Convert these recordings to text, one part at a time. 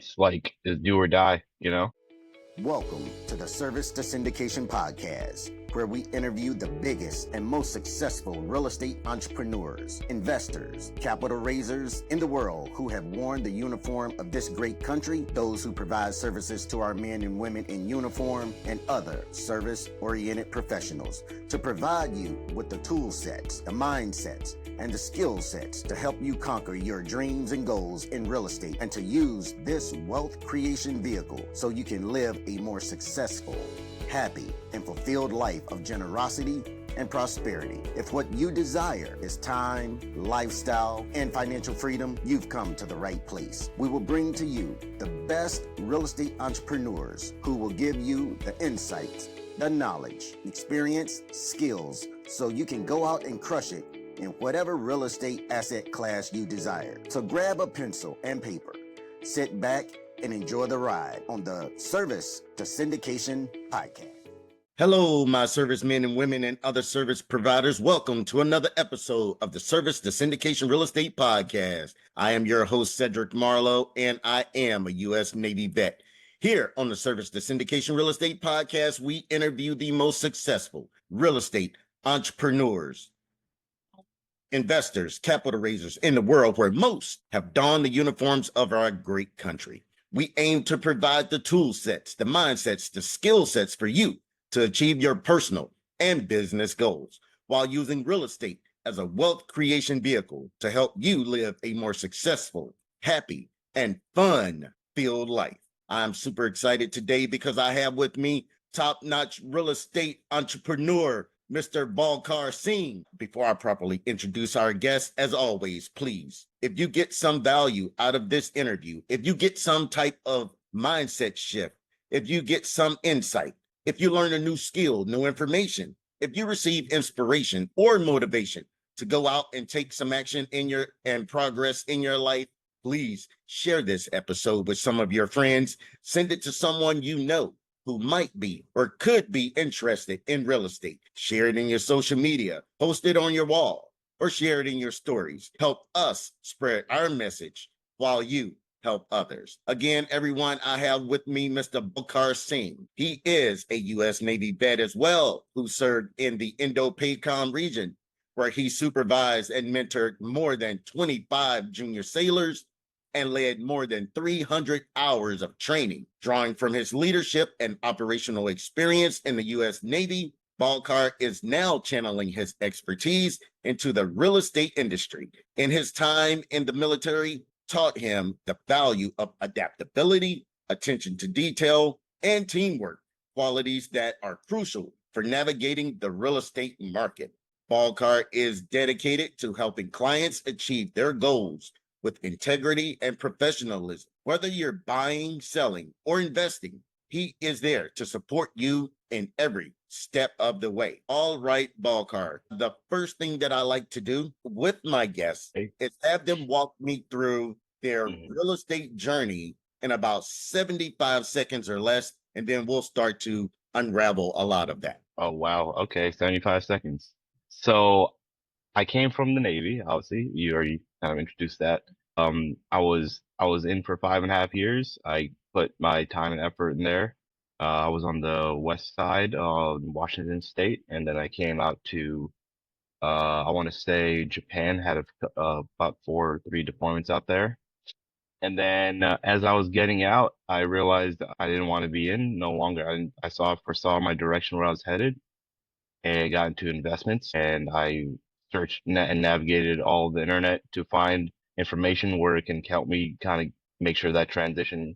it's like it's do or die, you know? Welcome to the Service to Syndication Podcast, where we interview the biggest and most successful real estate entrepreneurs, investors, capital raisers in the world who have worn the uniform of this great country, those who provide services to our men and women in uniform, and other service-oriented professionals to provide you with the tool sets, the mindsets, and the skill sets to help you conquer your dreams and goals in real estate and to use this wealth creation vehicle so you can live a more successful, happy, and fulfilled life of generosity and prosperity. If what you desire is time, lifestyle, and financial freedom, you've come to the right place. We will bring to you the best real estate entrepreneurs who will give you the insights, the knowledge, experience, skills, so you can go out and crush it in whatever real estate asset class you desire. So grab a pencil and paper, sit back, and enjoy the ride on the Service to Syndication Podcast. Hello, my servicemen and women and other service providers. Welcome to another episode of the Service to Syndication Real Estate Podcast. I am your host, Cedric Marlow, and I am a U.S. Navy vet. Here on the Service to Syndication Real Estate Podcast, we interview the most successful real estate entrepreneurs, investors, capital raisers in the world where most have donned the uniforms of our great country. We aim to provide the tool sets, the mindsets, the skill sets for you to achieve your personal and business goals while using real estate as a wealth creation vehicle to help you live a more successful, happy, and fun-filled life. I'm super excited today because I have with me top-notch real estate entrepreneur, Mr. Balkar Singh. Before I properly introduce our guest, as always, please, if you get some value out of this interview, if you get some type of mindset shift, if you get some insight, if you learn a new skill, new information, if you receive inspiration or motivation to go out and take some action and progress in your life, please share this episode with some of your friends. Send it to someone you know who might be or could be interested in real estate. Share it in your social media, post it on your wall, or share it in your stories. Help us spread our message while you help others. Again, everyone, I have with me Mr. Balkar Singh. He is a U.S. Navy vet as well, who served in the Indo-PACOM region, where he supervised and mentored more than 25 junior sailors and led more than 300 hours of training. Drawing from his leadership and operational experience in the U.S. Navy, Balkar is now channeling his expertise into the real estate industry. In his time in the military, taught him the value of adaptability, attention to detail, and teamwork, qualities that are crucial for navigating the real estate market. Balkar is dedicated to helping clients achieve their goals with integrity and professionalism. Whether you're buying, selling, or investing, he is there to support you in every step of the way. All right, Balkar. The first thing that I like to do with my guests is have them walk me through their real estate journey in about 75 seconds or less, and then we'll start to unravel a lot of that. Oh, wow. Okay, 75 seconds. So I came from the Navy, obviously. You already kind of introduced that. I was in for 5.5 years. I put my time and effort in there. I was on the west side of Washington State, and then I came out to I want to say Japan. Had about 3 deployments out there. And then as I was getting out, I realized I didn't want to be in no longer. I foresaw my direction where I was headed, and I got into investments, and I searched and navigated all the internet to find information where it can help me kind of make sure that transition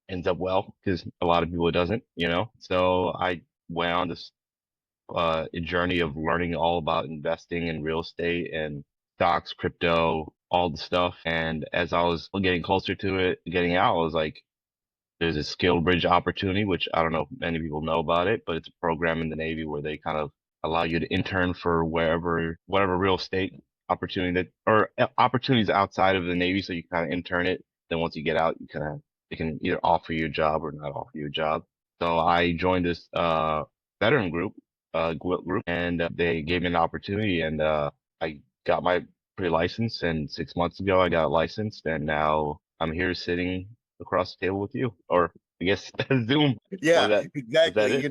ends up well, because a lot of people it doesn't, you know. So I went on this a journey of learning all about investing in real estate and stocks, crypto, all the stuff. And as I was getting closer to it, getting out, I was like, there's a SkillBridge opportunity, which I don't know if many people know about it, but it's a program in the Navy where they kind of allow you to intern for whatever real estate opportunity or opportunities outside of the Navy. So you kind of intern it. Then once you get out, they can either offer you a job or not offer you a job. So I joined this veteran group, and they gave me an opportunity, and I got my pre-license, and 6 months ago I got licensed, and now I'm here sitting across the table with you, or I guess Zoom. Was Yeah, was that exactly.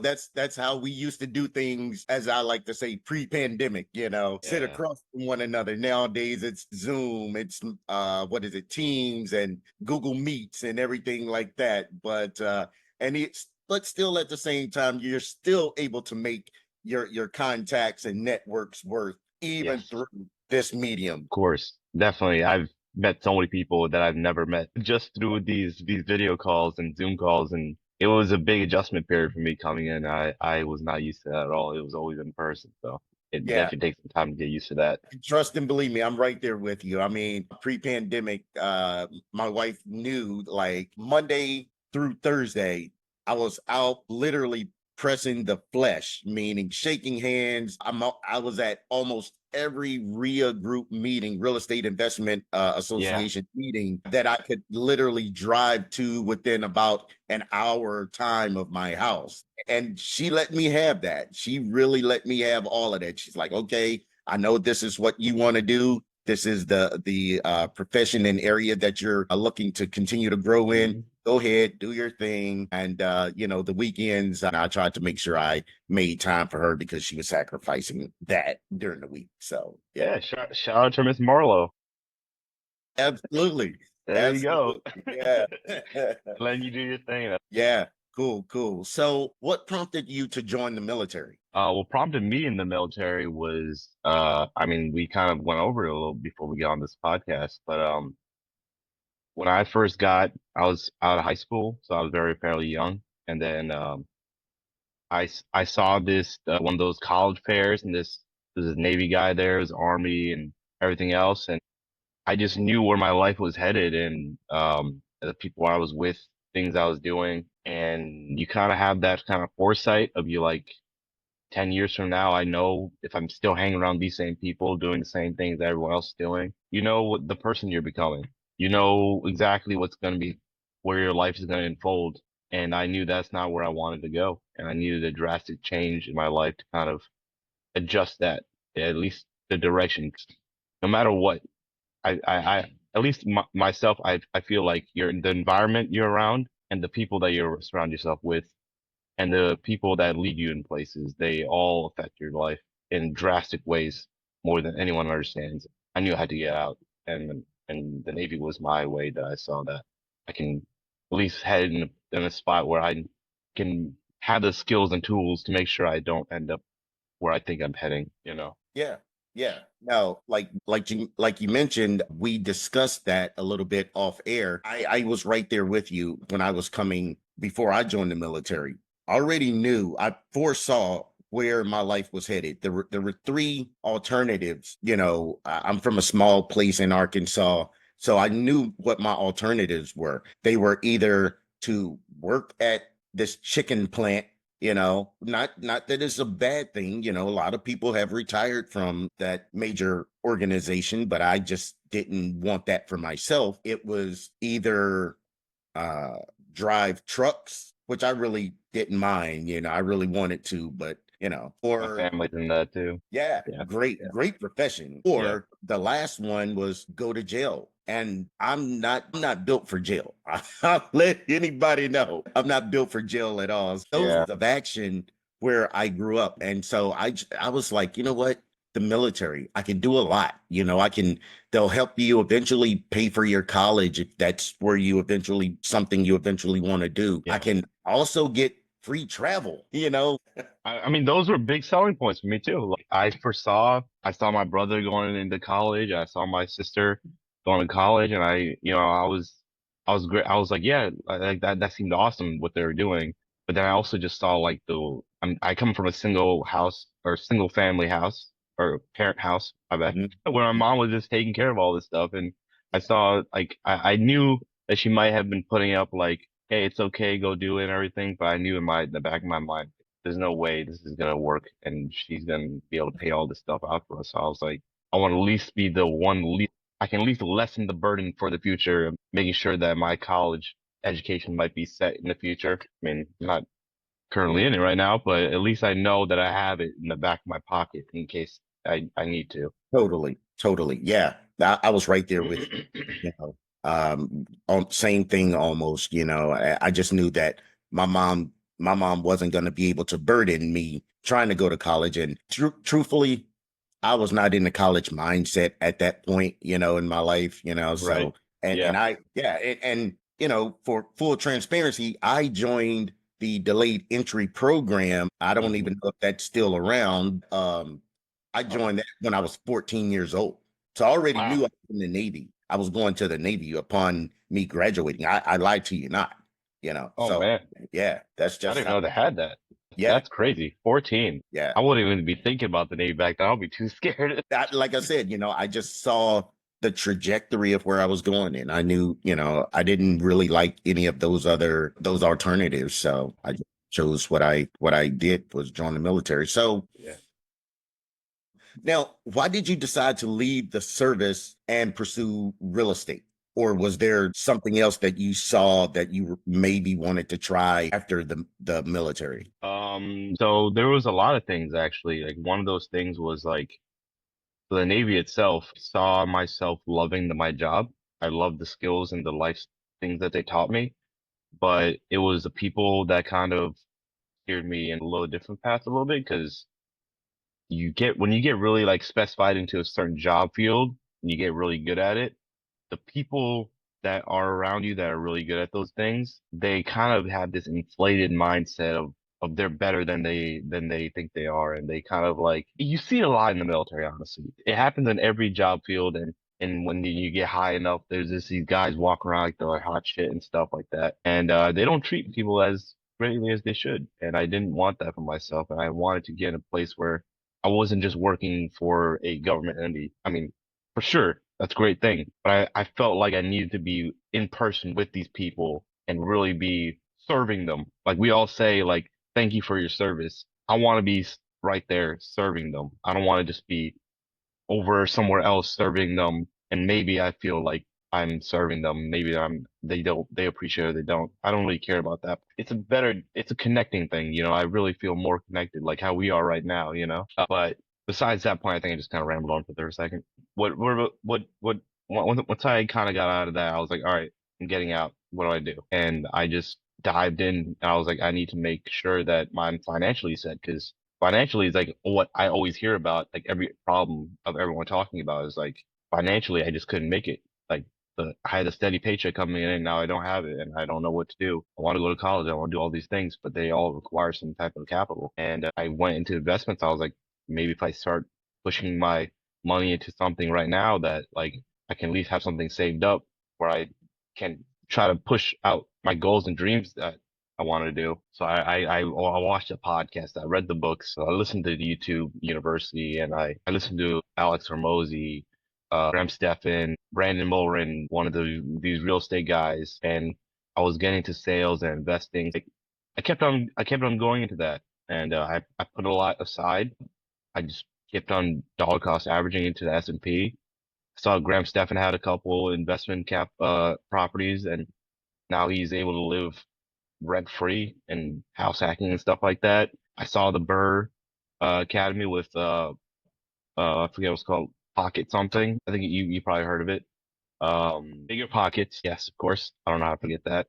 it? That's how we used to do things, as I like to say, pre-pandemic, sit Yeah. across from one another. Nowadays it's Zoom, it's what is it, Teams and Google Meets and everything like that. But still at the same time, you're still able to make your contacts and networks work even Yes. through this medium. Of course, definitely. I've met so many people that I've never met just through these video calls and Zoom calls, and it was a big adjustment period for me coming in. I was not used to that at all. It was always in person, so it Yeah. definitely takes some time to get used to that. Trust and believe me, I'm right there with you. I mean, pre-pandemic, my wife knew like Monday through Thursday, I was out literally pressing the flesh, meaning shaking hands. I was at almost every RIA group meeting, real estate investment association meeting that I could literally drive to within about an hour time of my house. And she let me have that. She really let me have all of that. She's like, okay, I know this is what you want to do. This is the profession and area that you're looking to continue to grow in. Mhm. Go ahead, do your thing. And, the weekends, I tried to make sure I made time for her because she was sacrificing that during the week. So, Yeah, shout out to Miss Marlow. absolutely. There you go. Absolutely. Yeah. Letting you do your thing. Yeah. Cool. So, what prompted you to join the military? What prompted me in the military was, I mean, we kind of went over it a little before we got on this podcast, but when I first I was out of high school, so I was fairly young, and then I saw this one of those college fairs, and there's this Navy guy there, his Army and everything else, and I just knew where my life was headed, and the people I was with, things I was doing, and you kind of have that kind of foresight of you like 10 years from now, I know if I'm still hanging around these same people doing the same things that everyone else is doing, you know what the person you're becoming. You know exactly what's going to be, where your life is going to unfold. And I knew that's not where I wanted to go. And I needed a drastic change in my life to kind of adjust that, at least the direction. No matter what, at least myself, I feel like the environment you're around and the people that you surround yourself with and the people that lead you in places, they all affect your life in drastic ways more than anyone understands. I knew I had to get out, and the Navy was my way that I saw that I can at least head in a spot where I can have the skills and tools to make sure I don't end up where I think I'm heading, you know? Yeah. Yeah. Now, like you mentioned, we discussed that a little bit off air. I was right there with you when I was coming before I joined the military. I already knew, I foresaw where my life was headed. There were three alternatives. I'm from a small place in Arkansas, so I knew what my alternatives were. They were either to work at this chicken plant, not that it's a bad thing. A lot of people have retired from that major organization, but I just didn't want that for myself. It was either drive trucks, which I really didn't mind. I really wanted to, but My or family's in that too. yeah, Yeah. great profession. Yeah. Or the last one was go to jail. And I'm not built for jail. I'll let anybody know. I'm not built for jail at all. Those of action where I grew up. And so I was like, you know what? The military, I can do a lot. They'll help you eventually pay for your college if that's where something you eventually want to do. Yeah. I can also get free travel, I mean, those were big selling points for me too. Like I saw my brother going into college. I saw my sister going to college, and I was great. I was like, yeah, like that seemed awesome what they were doing. But then I also just saw like I come from a single family house or parent house, I bet, where my mom was just taking care of all this stuff. And I saw like, I knew that she might have been putting up like, hey, it's okay, go do it and everything. But I knew in the back of my mind, there's no way this is gonna work and she's gonna be able to pay all this stuff out for us. So I was like, I want to at least be the one I can at least lessen the burden for the future, making sure that my college education might be set in the future. I mean, I'm not currently in it right now, but at least I know that I have it in the back of my pocket in case I need to. Totally. Yeah. I was right there with you. On same thing almost, I just knew that my mom wasn't going to be able to burden me trying to go to college. And truthfully, I was not in the college mindset at that point, in my life, Right. so, and, Yeah. for full transparency, I joined the delayed entry program. I don't even know if that's still around. I joined that when I was 14 years old. So I already Wow. knew I was in the Navy. I was going to the Navy upon me graduating. I lied to you not, Oh so man, yeah, that's I just didn't how, know they had that. yeah, That's crazy. 14. yeah. I wouldn't even be thinking about the Navy back then. I'll be too scared. Like I said, I just saw the trajectory of where I was going, and I knew, I didn't really like any of those alternatives. So I chose what I did was join the military. So Yeah. now, why did you decide to leave the service and pursue real estate? Or was there something else that you saw that you maybe wanted to try after the military? So there was a lot of things actually. Like one of those things was like the Navy itself saw myself loving my job. I loved the skills and the life things that they taught me, but it was the people that kind of steered me in a little different path a little bit because when you get really like specified into a certain job field and you get really good at it, the people that are around you that are really good at those things, they kind of have this inflated mindset of they're better than they think they are, and they kind of like you see it a lot in the military, honestly. It happens in every job field, and when you get high enough, there's these guys walking around like they're like hot shit and stuff like that, and they don't treat people as greatly as they should. And I didn't want that for myself, and I wanted to get in a place where I wasn't just working for a government entity. I mean, for sure, that's a great thing. But I felt like I needed to be in person with these people and really be serving them. Like we all say, like, thank you for your service. I want to be right there serving them. I don't want to just be over somewhere else serving them. And maybe I feel like I'm serving them. Maybe they appreciate it, they don't. I don't really care about that. It's a connecting thing. I really feel more connected, like how we are right now. But besides that point, I think I just kind of rambled on for a second. Once I kind of got out of that, I was like, all right, I'm getting out. What do I do? And I just dived in and I was like, I need to make sure that I'm financially set because financially is like what I always hear about. Like every problem of everyone talking about is like financially, I just couldn't make it. Like I had a steady paycheck coming in and now I don't have it and I don't know what to do. I want to go to college. I want to do all these things, but they all require some type of capital. And I went into investments. I was like, maybe if I start pushing my money into something right now that like I can at least have something saved up where I can try to push out my goals and dreams that I wanted to do. So I watched a podcast, I read the books, I listened to the YouTube University, and I listened to Alex Hormozy, Graham Stephan, Brandon Mulrin, one of these real estate guys, and I was getting to sales and investing. Like, I kept on going into that, and I put a lot aside. I just kept on dollar cost averaging into the S&P. I saw Graham Stephan had a couple investment cap properties, and now he's able to live rent free and house hacking and stuff like that. I saw the Burr Academy with I forget what it's called, Pocket something. I think you probably heard of it. Bigger Pockets, yes, of course. I don't know how to forget that.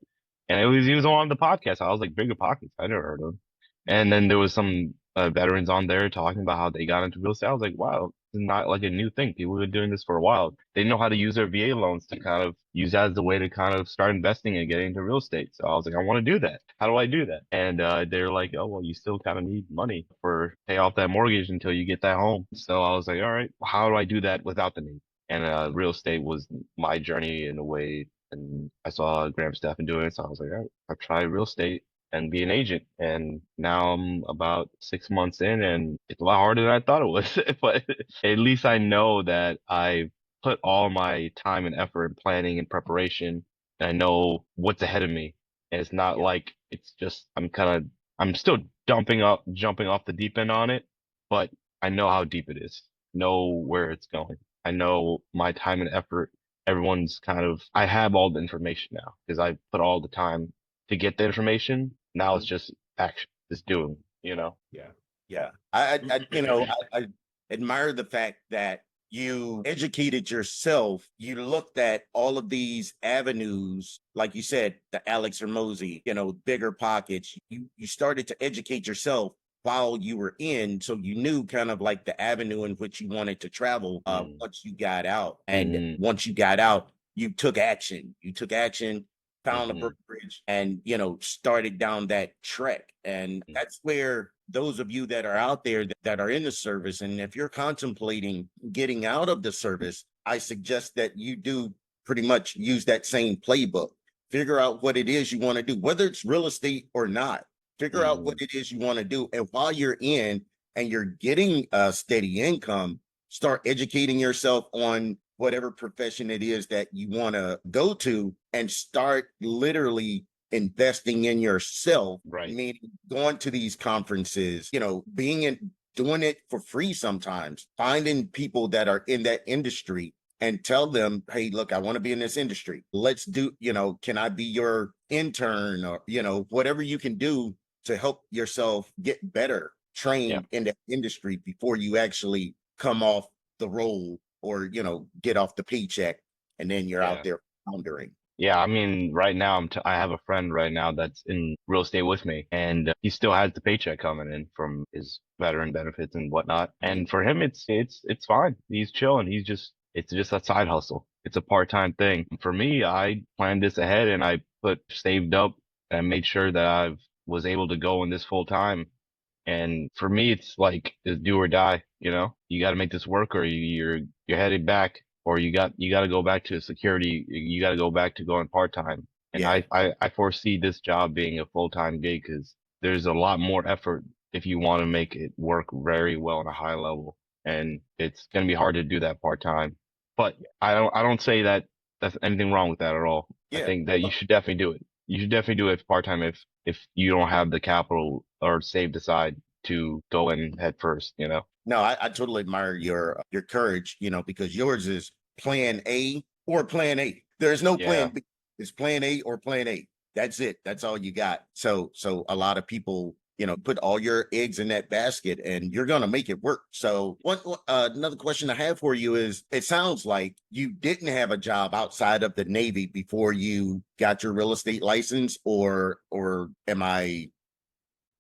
And he was on the podcast. I was like, Bigger Pockets. I never heard of him. And then there was some veterans on there talking about how they got into real estate. I was like, wow, it's not like a new thing. People have been doing this for a while. They know how to use their VA loans to kind of use that as a way to kind of start investing and getting into real estate. So I was like, I want to do that. How do I do that? And they're like, oh, well, you still kind of need money for pay off that mortgage until you get that home. So I was like, all right, how do I do that without the need? And real estate was my journey in a way. And I saw Graham Stephan doing it. So I was like, all right, I'll try real estate and be an agent. And now I'm about 6 months in and it's a lot harder than I thought it was. But at least I know that I put all my time and effort in planning and preparation and I know what's ahead of me. And it's not like it's just I'm still jumping off the deep end on it, but I know how deep it is, know where it's going. I know my time and effort. I have all the information now because I put all the time to get the information. Now it's just action, just doing. Yeah. Yeah. I admire the fact that you educated yourself, you looked at all of these avenues, like you said, the Alex Hermosi, bigger pockets. You started to educate yourself while you were in, so you knew kind of like the avenue in which you wanted to travel once you got out. And Mm, once you got out, you took action. You took action, found a hmm brokerage, and started down that trek. And that's where those of you that are out there that are in the service, and if you're contemplating getting out of the service, I suggest that you do pretty much use that same playbook. Figure out what it is you want to do, whether it's real estate or not. Figure out what it is you want to do. And while you're in and you're getting a steady income, start educating yourself on whatever profession it is that you want to go to, and start literally investing in yourself, right. meaning going to these conferences, doing it for free sometimes, finding people that are in that industry and tell them, hey, look, I want to be in this industry. Let's do, can I be your intern, or, whatever you can do to help yourself get better Yeah. trained in that industry before you actually come off the roll, or, get off the paycheck, and then you're out Yeah. there floundering. Yeah, I mean, right now I have a friend right now that's in real estate with me, and he still has the paycheck coming in from his veteran benefits and whatnot. And for him, it's fine. He's chilling. It's just a side hustle. It's a part-time thing. For me, I planned this ahead and I saved up and made sure that I was able to go in this full time. And for me, it's like it's do or die. You got to make this work, or you're headed back, or you got to go back to security. You got to go back to going part time. And Yeah. I foresee this job being a full time gig because there's a lot more effort if you want to make it work very well on a high level, and it's gonna be hard to do that part time. But I don't say that that's anything wrong with that at all. I Yeah. think that you should definitely do it. You should definitely do it part time if you don't have the capital or saved aside to go in head first. No, I totally admire your courage, because yours is plan A or plan A. There's no Yeah. plan B. It's plan A or plan A. That's it. That's all you got. So a lot of people, put all your eggs in that basket, and you're gonna make it work. So another question I have for you is: it sounds like you didn't have a job outside of the Navy before you got your real estate license, or am I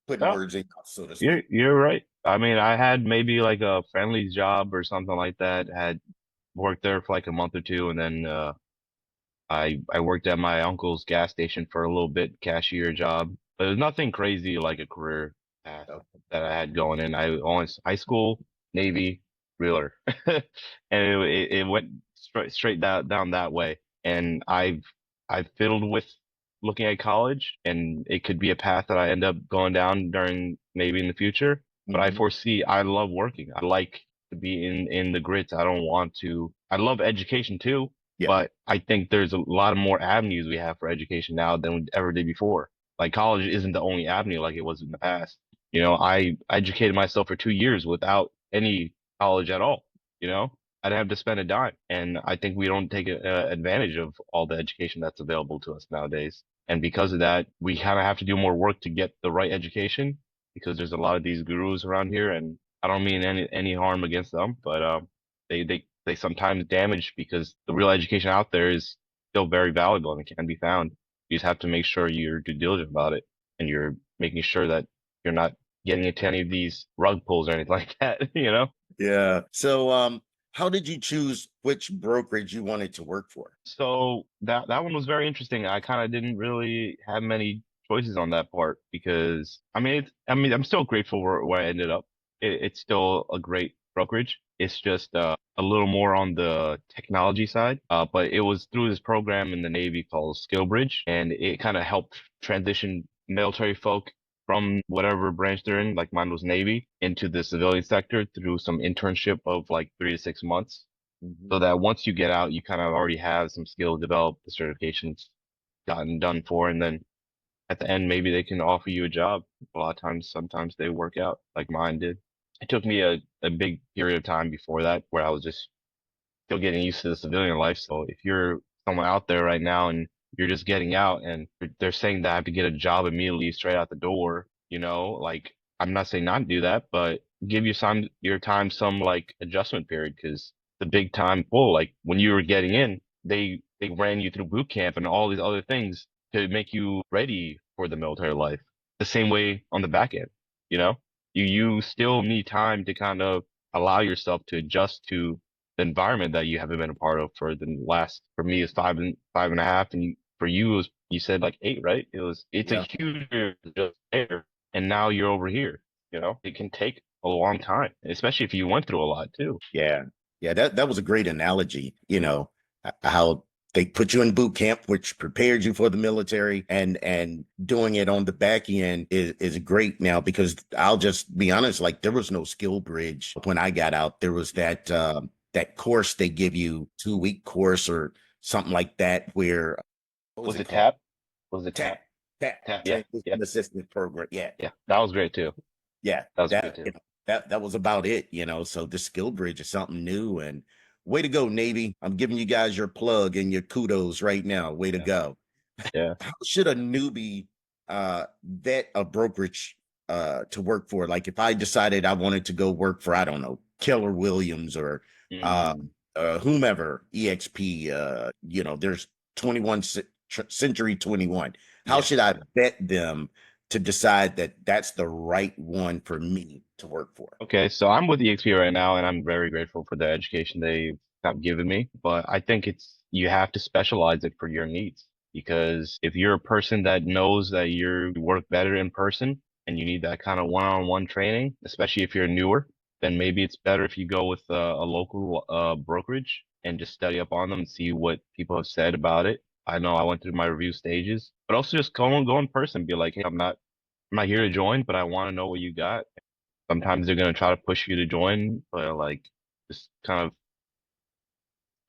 putting No, words in, so to you're speak? you're right. I mean, I had maybe like a friendly's job or something like that. Had worked there for like a month or two, and then I worked at my uncle's gas station for a little bit, cashier job. But it was nothing crazy like a career path Oh, that I had going in. I always high school, Navy, realtor, and it went straight down that way. And I've fiddled with looking at college, and it could be a path that I end up going down during maybe in the future. But I mhm. foresee I love working. I like to be in the grits. I don't want to. I love education too, Yeah. but I think there's a lot of more avenues we have for education now than we ever did before. Like college isn't the only avenue like it was in the past. I educated myself for 2 years without any college at all. I didn't have to spend a dime. And I think we don't take advantage of all the education that's available to us nowadays. And because of that, we kind of have to do more work to get the right education because there's a lot of these gurus around here. And I don't mean any harm against them, but they sometimes damage because the real education out there is still very valuable and it can be found. You just have to make sure you're due diligent about it and you're making sure that you're not getting into any of these rug pulls or anything like that. Yeah. So, how did you choose which brokerage you wanted to work for? So that one was very interesting. I kind of didn't really have many choices on that part because I mean I'm still grateful where I ended up. It's still a great brokerage. It's just a little more on the technology side. But it was through this program in the Navy called SkillBridge, and it kind of helped transition military folk from whatever branch they're in, like mine was Navy, into the civilian sector through some internship of like 3 to 6 months Mhm. so that once you get out, you kind of already have some skill developed, the certifications gotten done for, and then at the end, maybe they can offer you a job. A lot of times, sometimes they work out like mine did. It took me a big period of time before that where I was just still getting used to the civilian life. So if you're someone out there right now and you're just getting out and they're saying that I have to get a job immediately straight out the door, like I'm not saying not to do that, but give your time some like adjustment period because the big time pull. Like when you were getting in, they ran you through boot camp and all these other things to make you ready for the military life. The same way on the back end, you know, you still need time to kind of allow yourself to adjust to the environment that you haven't been a part of for the last, for me, it's 5.5, and for you, it was, you said like 8, right? It's a Yeah. huge just there, and now you're over here. You know, it can take a long time, especially if you went through a lot too. Yeah. Yeah. That was a great analogy, how they put you in boot camp, which prepared you for the military, and doing it on the back end is great now, because I'll just be honest, like there was no skill bridge when I got out. There was that course they give you, 2-week course or something like that, where what was Was it it called? TAP? Was it TAP. TAP? TAP. TAP. Yeah. Yeah. Transition Assistance Program. Yeah. Yeah. That was great too. Yeah, That was good that too. that was about it. So the skill bridge is something new, and way to go, Navy. I'm giving you guys your plug and your kudos right now. Way to Yeah. go. Yeah. How should a newbie vet a brokerage to work for? Like if I decided I wanted to go work for, I don't know, Keller Williams or uh, Mm, whomever, EXP, there's Century 21. How yeah. should I vet them to decide that that's the right one for me to work for? Okay. So I'm with EXP right now, and I'm very grateful for the education they've have given me. But I think you have to specialize it for your needs. Because if you're a person that knows that you work better in person and you need that kind of one-on-one training, especially if you're newer, then maybe it's better if you go with a local brokerage and just study up on them and see what people have said about it. I know I went through my review stages, but also just go in person, be like, hey, I'm not here to join, but I want to know what you got. Sometimes they're gonna try to push you to join, but like just kind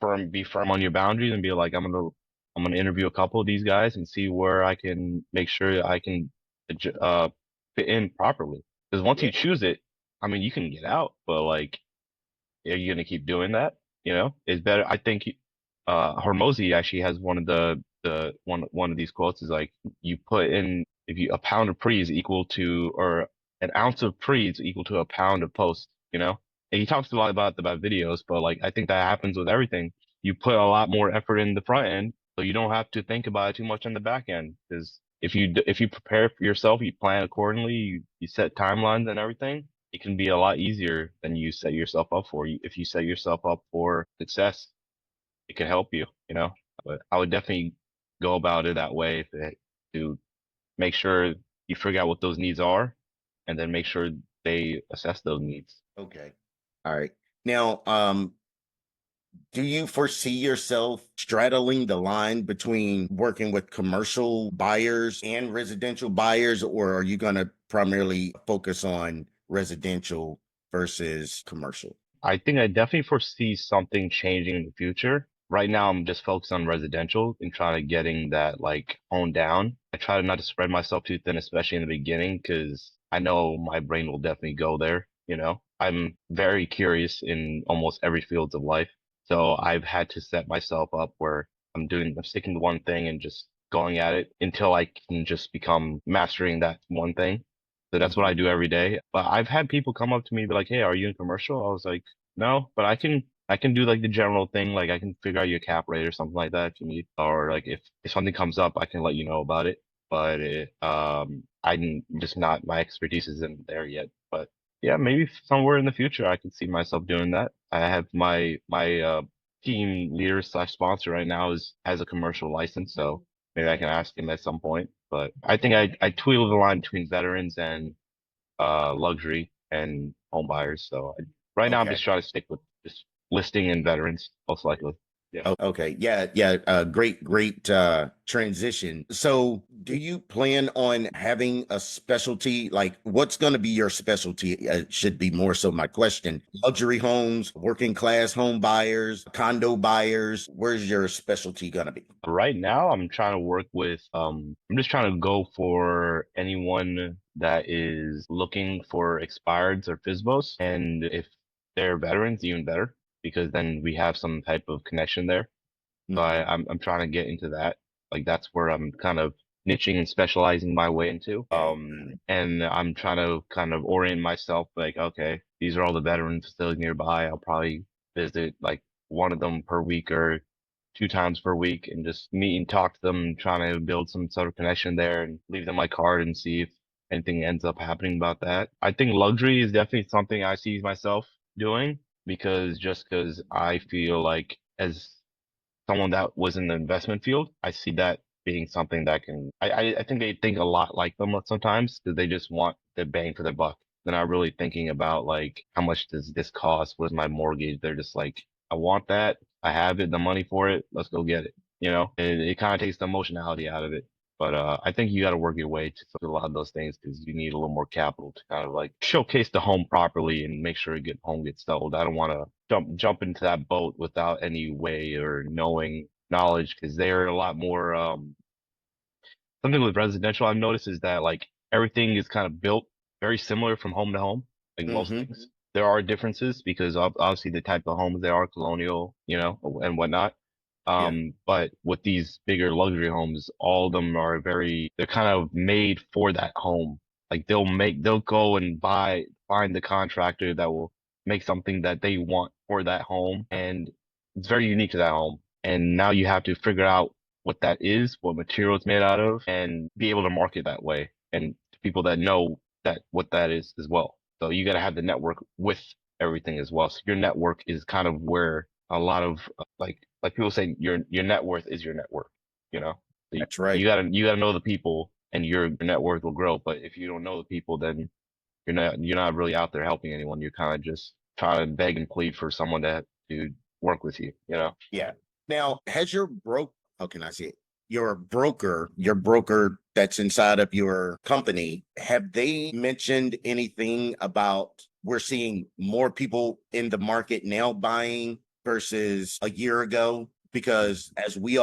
of be firm on your boundaries and be like, I'm gonna interview a couple of these guys and see where I can make sure I can fit in properly. Because once Yeah. you choose it, I mean, you can get out, but like, are you gonna keep doing that? You know, it's better. I think Hormozy actually has one of one of these quotes is like, you put in, if you, a pound of pre is equal to, or an ounce of pre is equal to a pound of post, you know? And he talks a lot about videos, but like, I think that happens with everything. You put a lot more effort in the front end, so you don't have to think about it too much on the back end. Because if you prepare for yourself, you plan accordingly, you set timelines and everything, it can be a lot easier than you set yourself up for. If you set yourself up for success, it can help you, you know? But I would definitely go about it that way to make sure you figure out what those needs are and then make sure they assess those needs. Okay. All right. Now, do you foresee yourself straddling the line between working with commercial buyers and residential buyers, or are you going to primarily focus on residential versus commercial? I think I definitely foresee something changing in the future. Right now, I'm just focused on residential and trying to getting that like honed down. I try not to spread myself too thin, especially in the beginning, because I know my brain will definitely go there. You know, I'm very curious in almost every field of life. So I've had to set myself up where I'm sticking to one thing and just going at it until I can just become mastering that one thing. So that's what Mhm. I do every day. But I've had people come up to me and be like, "Hey, are you in commercial?" I was like, "No, but I can do like the general thing. Like I can figure out your cap rate or something like that if you need, or like if something comes up, I can let you know about it. But I'm just not, my expertise isn't there yet. But yeah, maybe somewhere in the future I can see myself doing that. I have my team leader slash sponsor right now is has a commercial license, so maybe I can ask him at some point. But I think I twiddle the line between veterans and luxury and home buyers. So right now I'm Okay. just trying to stick with just listing and veterans, most likely. Yeah. Oh, okay. Yeah. Yeah. Great transition. So, do you plan on having a specialty? Like, what's going to be your specialty? Should be more so my question. Luxury homes, working class home buyers, condo buyers. Where's your specialty going to be? Right now I'm trying to work with I'm just trying to go for anyone that is looking for expireds or FISBOs. And if they're veterans, even better, because then we have some type of connection there. So Mhm. I'm trying to get into that. Like that's where I'm kind of niching and specializing my way into. Okay. And I'm trying to kind of orient myself like, okay, these are all the veteran facilities nearby. I'll probably visit like one of them per week or 2 times per week and just meet and talk to them, trying to build some sort of connection there and leave them my card and see if anything ends up happening about that. I think luxury is definitely something I see myself doing because I feel like as someone that was in the investment field, I see that being something that I think they think a lot like them sometimes because they just want the bang for their buck. They're not really thinking about like, how much does this cost? What is my mortgage? They're just like, I want that. I have it, the money for it. Let's go get it. It kind of takes the emotionality out of it. But I think you got to work your way to a lot of those things because you need a little more capital to kind of like showcase the home properly and make sure home gets sold. I don't want to jump into that boat without any way or knowledge because they're a lot more something with residential I've noticed is that like everything is kind of built very similar from home to home, like most things. There are differences because obviously the type of homes they are colonial, and whatnot. Yeah. But with these bigger luxury homes, all of them are they're kind of made for that home. Like they'll go and find the contractor that will make something that they want for that home. And it's very unique to that home. And now you have to figure out what that is, what material it's made out of, and be able to market that way. And to people that know what that is as well. So you got to have the network with everything as well. So your network is kind of where a lot of like people say your net worth is your network, you know. So That's right. You gotta know the people and your net worth will grow. But if you don't know the people, then you're not really out there helping anyone. You're kind of just trying to beg and plead for someone to work with you, you know. Yeah. Now, has how can I say it? Your broker that's inside of your company, have they mentioned anything about we're seeing more people in the market now buying versus a year ago? Because as we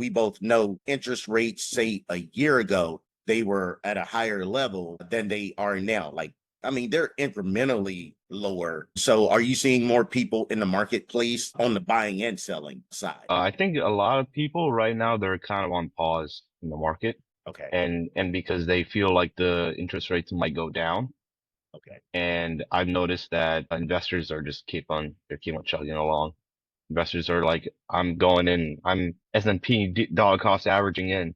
both know, interest rates, say a year ago, they were at a higher level than they are now. Like, I mean, they're incrementally lower. So are you seeing more people in the marketplace on the buying and selling side? I think a lot of people right now they're kind of on pause in the market, Okay. and because they feel like the interest rates might go down. Okay. And I've noticed that investors are just keep on chugging along. Investors are like, I'm going in, I'm S&P dollar cost averaging in,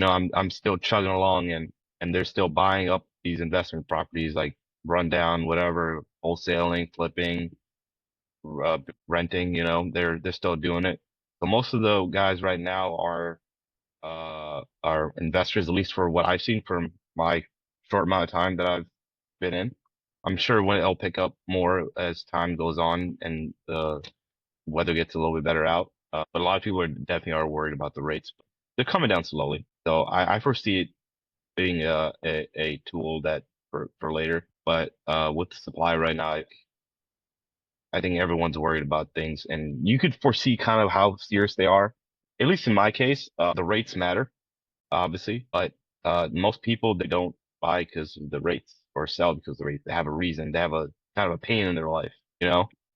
I'm still chugging along and they're still buying up these investment properties like rundown, whatever, wholesaling, flipping, renting, they're still doing it. So most of the guys right now are investors, at least for what I've seen from my short amount of time that I've been in. I'm sure when it'll pick up more as time goes on and the weather gets a little bit better out. But a lot of people definitely are worried about the rates. They're coming down slowly. So I foresee it being a tool that for later. But with the supply right now, I think everyone's worried about things, and you could foresee kind of how serious they are. At least in my case, the rates matter, obviously, but most people they don't buy because of the rates or sell because of the rates. They have a reason. They have a kind of a pain in their life,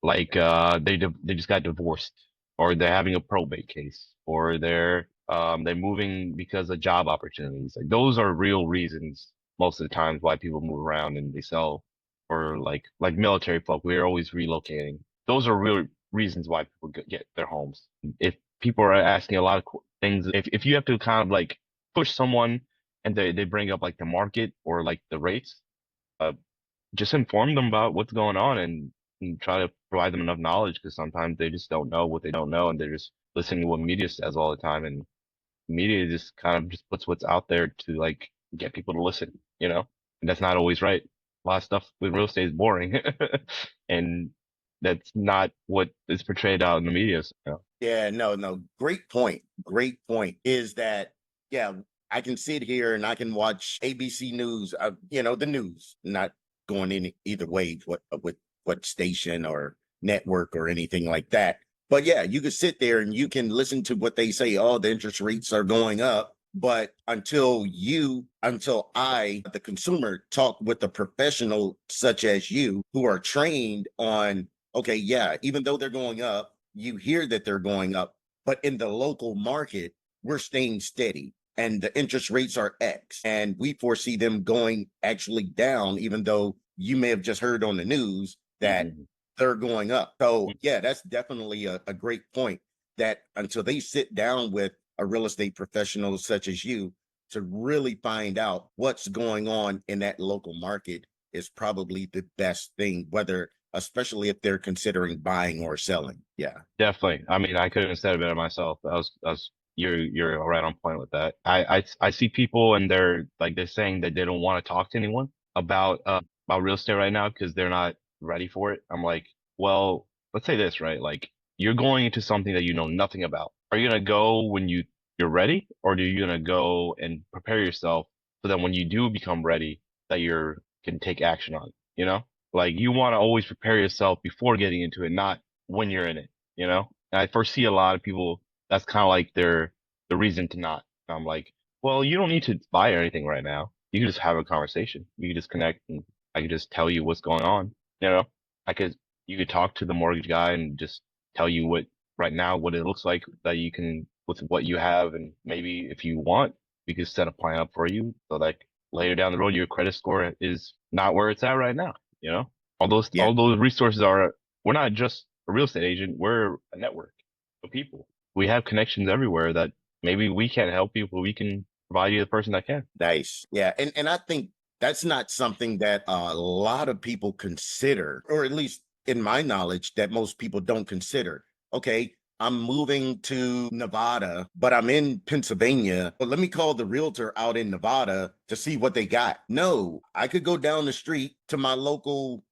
like they just got divorced, or they're having a probate case, or they're moving because of job opportunities. Like those are real reasons most of the times why people move around and they sell, or like military folk. We're always relocating. Those are real reasons why people get their homes. If people are asking a lot of things, if you have to kind of like push someone and they bring up like the market or like the rates, uh, just inform them about what's going on and try to provide them enough knowledge because sometimes they just don't know what they don't know and they're just listening to what media says all the time and media just kind of just puts what's out there to like get people to listen, and that's not always right. A lot of stuff with real estate is boring and that's not what is portrayed out in the media. So. Yeah, no. Great point. Great point is that, yeah, I can sit here and I can watch ABC News, the news, not going in either way, with what station or network or anything like that. But yeah, you can sit there and you can listen to what they say. Oh, the interest rates are going up. But until I, the consumer, talk with a professional such as you who are trained on, okay, yeah, even though they're going up, you hear that they're going up, but in the local market, we're staying steady and the interest rates are X and we foresee them going actually down, even though you may have just heard on the news that they're going up. So yeah, that's definitely a great point, that until they sit down with a real estate professional such as you to really find out what's going on in that local market is probably the best thing, whether, especially if they're considering buying or selling. Yeah. Definitely. I mean, I couldn't have said it better myself. You're right on point with that. I see people and they're saying that they don't want to talk to anyone about real estate right now because they're not ready for it. I'm like, well, let's say this, right? Like you're going into something that you know nothing about. Are you gonna go when you're ready, or are you gonna go and prepare yourself so that when you do become ready, that you can take action on it, you know? Like you want to always prepare yourself before getting into it, not when you're in it, you know? And I foresee a lot of people, that's kind of like the reason to not. I'm like, well, you don't need to buy anything right now. You can just have a conversation. You can just connect and I can just tell you what's going on. You know, I could, you could talk to the mortgage guy and just tell you what right now, what it looks like that you can, with what you have. And maybe if you want, we could set a plan up for you so that later down the road, your credit score is not where it's at right now. You know, Yeah. all those resources we're not just a real estate agent. We're a network of people. We have connections everywhere that maybe we can't help you, but we can provide you the person that can. Nice. Yeah. And I think that's not something that a lot of people consider, or at least in my knowledge, that most people don't consider. Okay, I'm moving to Nevada, but I'm in Pennsylvania. But let me call the realtor out in Nevada to see what they got. No, I could go down the street to my local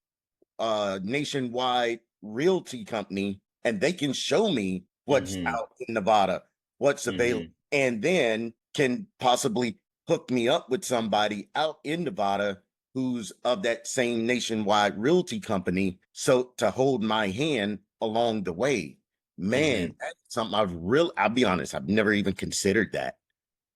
nationwide realty company and they can show me what's out in Nevada, what's available, and then can possibly hook me up with somebody out in Nevada who's of that same nationwide realty company, so to hold my hand along the way. Man, that's something I'll be honest, I've never even considered that.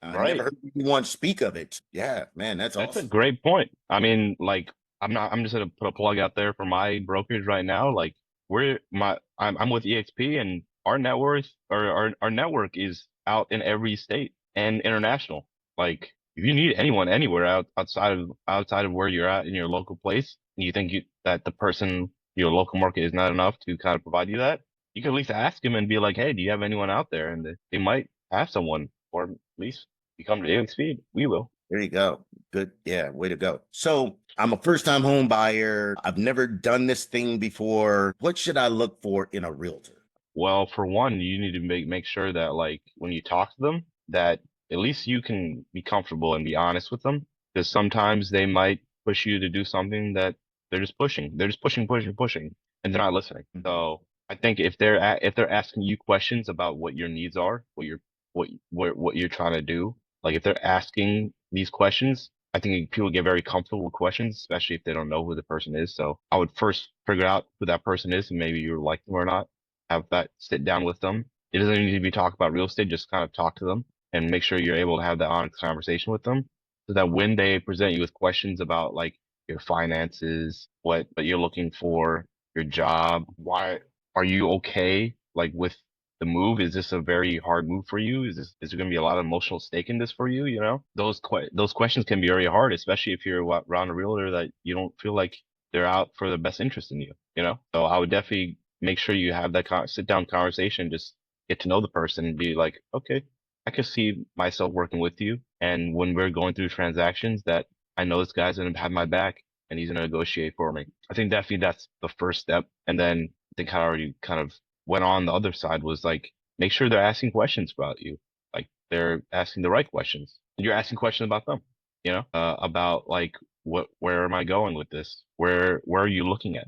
I never Right. heard anyone speak of it. Yeah, man, that's That's a awesome. great point. I mean, like, I'm just gonna put a plug out there for my brokerage right now. Like, I'm with EXP and our network, or our network is out in every state and international. Like, if you need anyone anywhere outside of where you're at in your local place, and you think that the person, your local market is not enough to kind of provide you that, you can at least ask him and be like, hey, do you have anyone out there? And they might have someone, or at least you come to EXP, we will. There you go. Good. Yeah, way to go. So I'm a first-time home buyer. I've never done this thing before. What should I look for in a realtor? Well, for one, you need to make sure that like when you talk to them, that at least you can be comfortable and be honest with them. Because sometimes they might push you to do something that they're just pushing. They're just pushing, and they're not listening. So I think if they're asking you questions about what your needs are, what you're trying to do, like if they're asking these questions, I think people get very comfortable with questions, especially if they don't know who the person is. So I would first figure out who that person is and maybe you like them or not, have that sit down with them. It doesn't need to be talk about real estate, just kind of talk to them and make sure you're able to have that honest conversation with them so that when they present you with questions about like your finances, what you're looking for, your job, why are you okay like with the move? Is this a very hard move for you? Is there going to be a lot of emotional stake in this for you? You know, those questions can be very hard, especially if you're around a realtor that you don't feel like they're out for the best interest in you. You know, so I would definitely make sure you have that sit down conversation, just get to know the person and be like, okay, I could see myself working with you. And when we're going through transactions, that I know this guy's going to have my back and he's going to negotiate for me. I think definitely that's the first step. And then I think I already kind of went on the other side was like, make sure they're asking questions about you. Like they're asking the right questions. And you're asking questions about them, you know, about like, where am I going with this? Where are you looking at?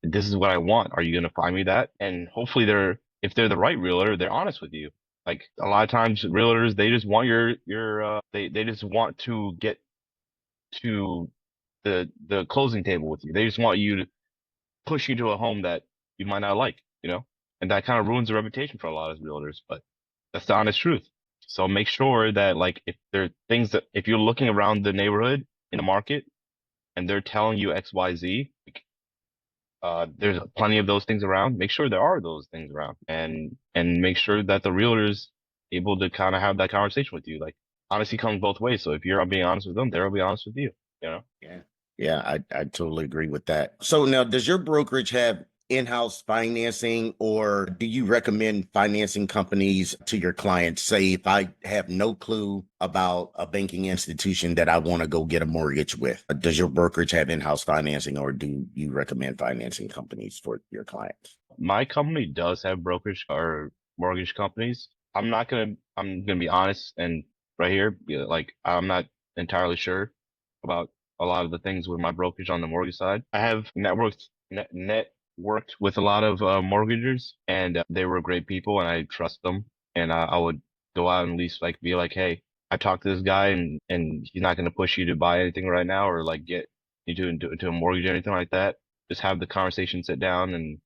This is what I want. Are you going to find me that? And hopefully if they're the right realtor, they're honest with you. Like a lot of times realtors, they just want they just want to get to the closing table with you. They just want you to push you to a home that you might not like, you know? And that kind of ruins the reputation for a lot of realtors, but that's the honest truth. So make sure that like if there are things that if you're looking around the neighborhood in the market and they're telling you XYZ, there's plenty of those things around. Make sure there are those things around and make sure that the realtor's able to kind of have that conversation with you. Like honesty comes both ways. So if you're being honest with them, they'll be honest with you, you know? Yeah. Yeah, I totally agree with that. So now, does your brokerage have in-house financing, or do you recommend financing companies to your clients? Say if I have no clue about a banking institution that I want to go get a mortgage with, does your brokerage have in-house financing, or do you recommend financing companies for your clients? My company does have brokerage or mortgage companies. I'm gonna be honest and right here, like I'm not entirely sure about a lot of the things with my brokerage on the mortgage side. I have networked with a lot of mortgagers, and they were great people, and I trust them. And I would go out and at least like be like, hey, I talked to this guy, and he's not gonna push you to buy anything right now or like get you to a mortgage or anything like that. Just have the conversation, sit down, and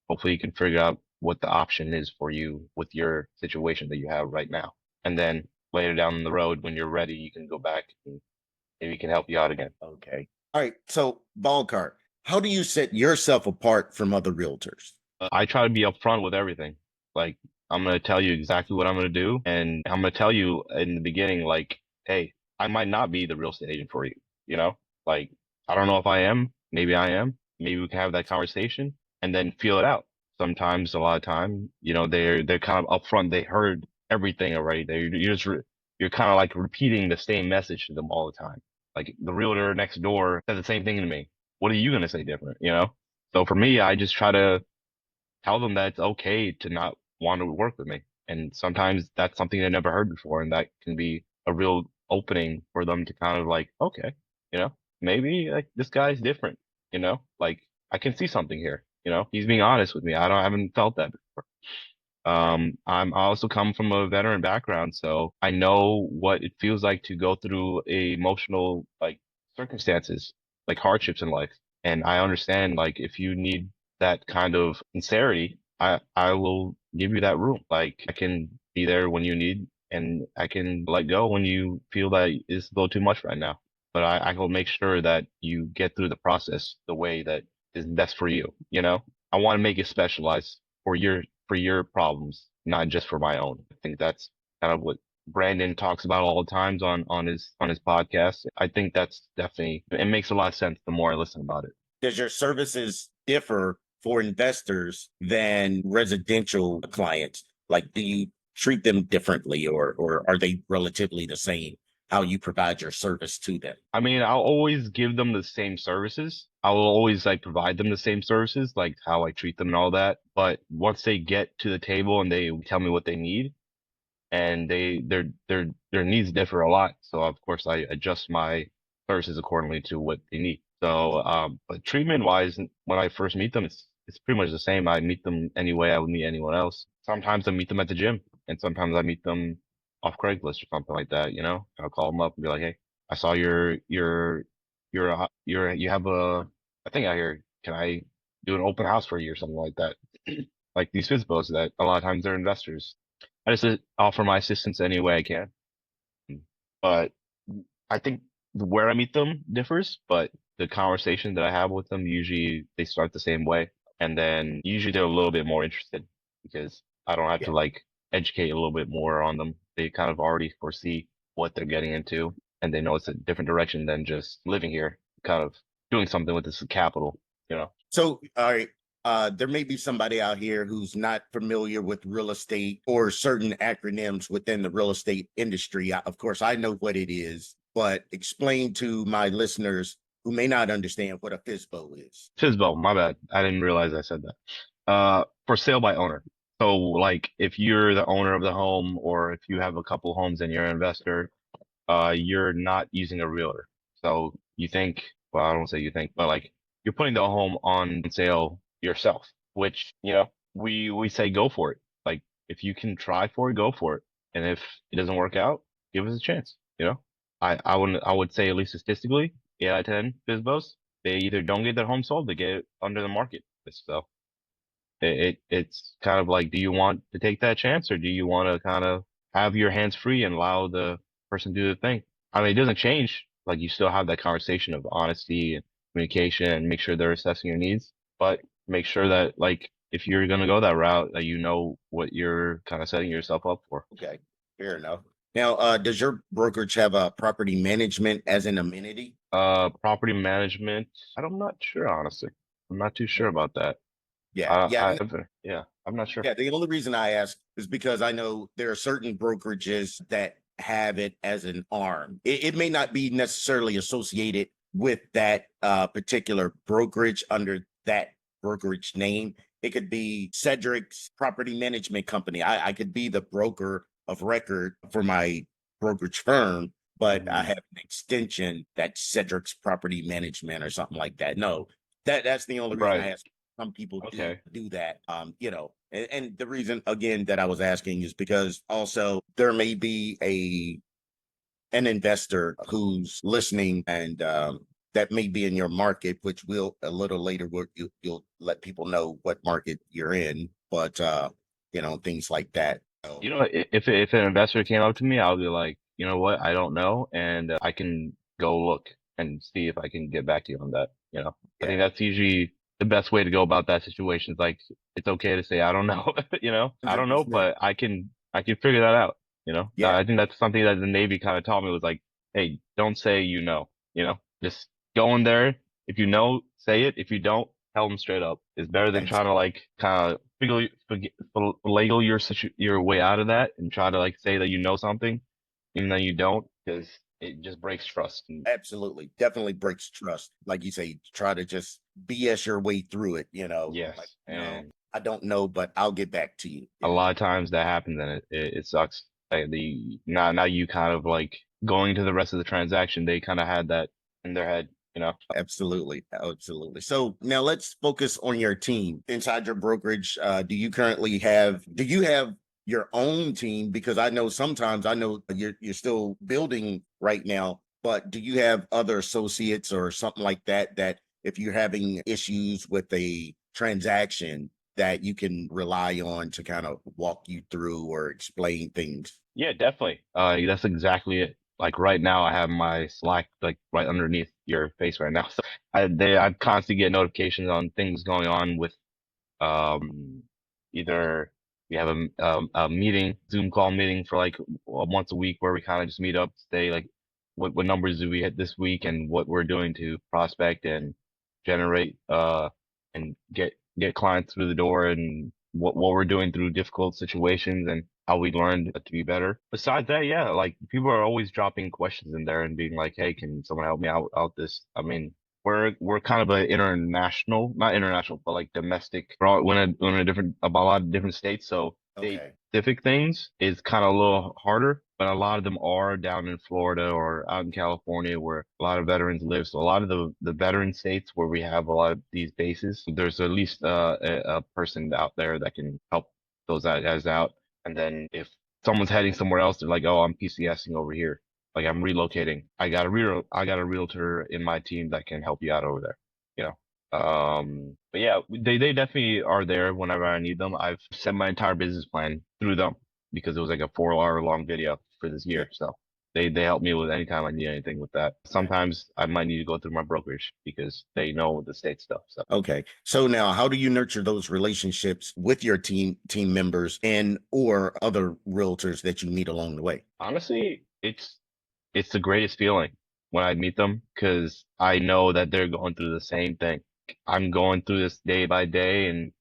hopefully you can figure out what the option is for you with your situation that you have right now. And then later down the road, when you're ready, you can go back and maybe we can help you out again. Okay. All right. So, Balkar, how do you set yourself apart from other realtors? I try to be upfront with everything. Like, I'm going to tell you exactly what I'm going to do. And I'm going to tell you in the beginning, like, hey, I might not be the real estate agent for you. You know, like, I don't know if I am. Maybe I am. Maybe we can have that conversation and then feel it out. Sometimes, a lot of time, they're kind of upfront. They heard everything already. You're kind of like repeating the same message to them all the time. Like the realtor next door said the same thing to me. What are you going to say different? So for me, I just try to tell them that it's okay to not want to work with me. And sometimes that's something they never heard before. And that can be a real opening for them to kind of like, okay, maybe like this guy's different, like I can see something here, he's being honest with me. I haven't felt that before. I also come from a veteran background, so I know what it feels like to go through emotional like circumstances, like hardships in life. And I understand like if you need that kind of sincerity, I will give you that room. Like I can be there when you need, and I can let go when you feel that it's a little too much right now. But I will make sure that you get through the process the way that is best for you. I want to make it specialized for your problems, not just for my own. I think that's kind of what Brandon talks about all the times on his podcast. I think that's definitely, it makes a lot of sense the more I listen about it. Does your services differ for investors than residential clients? Like, do you treat them differently, or are they relatively the same? How you provide your service to them? I mean, I'll always give them the same services. I will always like provide them the same services, like how I treat them and all that. But once they get to the table and they tell me what they need, and their needs differ a lot, so of course I adjust my services accordingly to what they need. So, but treatment wise, when I first meet them, it's pretty much the same. I meet them any way I would meet anyone else. Sometimes I meet them at the gym, and sometimes I meet them off Craigslist or something like that. I'll call them up and be like, hey, I saw you have a thing out here. Can I do an open house for you or something like that? Like these FISBOs that a lot of times they're investors. I just offer my assistance any way I can. But I think where I meet them differs, but the conversation that I have with them, usually they start the same way. And then usually they're a little bit more interested because I don't have to like educate a little bit more on them. They kind of already foresee what they're getting into, and they know it's a different direction than just living here, kind of doing something with this capital. So, all right, there may be somebody out here who's not familiar with real estate or certain acronyms within the real estate industry. Of course, I know what it is, but explain to my listeners who may not understand what a FISBO is. FISBO, my bad. I didn't realize I said that. For sale by owner. So like if you're the owner of the home, or if you have a couple homes and you're an investor, you're not using a realtor. So well, I don't say you think, but like you're putting the home on sale yourself, which, we say go for it. Like if you can try for it, go for it. And if it doesn't work out, give us a chance. I would say at least statistically, 8 out of 10 FISBOs, they either don't get their home sold, they get it under the market. So it's kind of like, do you want to take that chance, or do you want to kind of have your hands free and allow the person to do the thing? I mean, it doesn't change. Like you still have that conversation of honesty and communication and make sure they're assessing your needs, but make sure that like if you're going to go that route, that you know what you're kind of setting yourself up for. Okay, fair enough. Now, does your brokerage have a property management as an amenity? Property management, I'm not sure, honestly. I'm not too sure about that. I'm not sure. Yeah, the only reason I ask is because I know there are certain brokerages that have it as an arm. It may not be necessarily associated with that particular brokerage under that brokerage name. It could be Cedric's Property Management Company. I could be the broker of record for my brokerage firm, but I have an extension that's Cedric's Property Management or something like that. No, that's the only reason I ask. Some people do that, and the reason again that I was asking is because also there may be an investor who's listening and that may be in your market, which will a little later you'll let people know what market you're in, but things like that. So, If an investor came up to me, I'll be like, you know what, I don't know, and I can go look and see if I can get back to you on that. I think that's usually the best way to go about that situation. Is like, it's okay to say I don't know. I don't know, 100%. but I can figure that out. Yeah. I think that's something that the Navy kind of taught me was like, hey, don't say just go in there. If you know, say it. If you don't, tell them straight up. It's better than trying to like kind of finagle your way out of that and try to like say that you know something even though you don't, because it just breaks trust. Absolutely. Definitely breaks trust. Like you say, try to just BS your way through it, Yes. Like, And I don't know, but I'll get back to you. a lot of times that happens and it sucks. Like now you kind of like going to the rest of the transaction, they kind of had that in their head. Absolutely. Absolutely. So now let's focus on your team inside your brokerage. Do you have your own team? Because I know you're still building right now, but do you have other associates or something like that if you're having issues with a transaction that you can rely on to kind of walk you through or explain things? Yeah, definitely. That's exactly it. Like right now, I have my Slack like right underneath your face right now. So I constantly get notifications on things going on with either we have a meeting, Zoom call meeting for like once a week where we kind of just meet up, say like what numbers do we hit this week and what we're doing to prospect and generate and get clients through the door and what we're doing through difficult situations and how we learned to be better. Besides that, yeah, like people are always dropping questions in there and being like, "Hey, can someone help me out this?" I mean, we're kind of an international, not international, but like domestic. We're in a lot of different states, so Okay. specific things is kind of a little harder. But a lot of them are down in Florida or out in California where a lot of veterans live. So a lot of the veteran states where we have a lot of these bases, there's at least a person out there that can help those guys out. And then if someone's heading somewhere else, they're like, "Oh, I'm PCSing over here. Like I'm relocating. I got a realtor in my team that can help you out over there." You know. But yeah, they definitely are there whenever I need them. I've sent my entire business plan through them because it was like a 4 hour long video for this year. So they help me with anytime I need anything with that. Sometimes I might need to go through my brokerage because they know the state stuff. So okay. So now how do you nurture those relationships with your team members and or other realtors that you meet along the way? honestly, it's the greatest feeling when I meet them because I know that they're going through the same thing. I'm going through this day by day and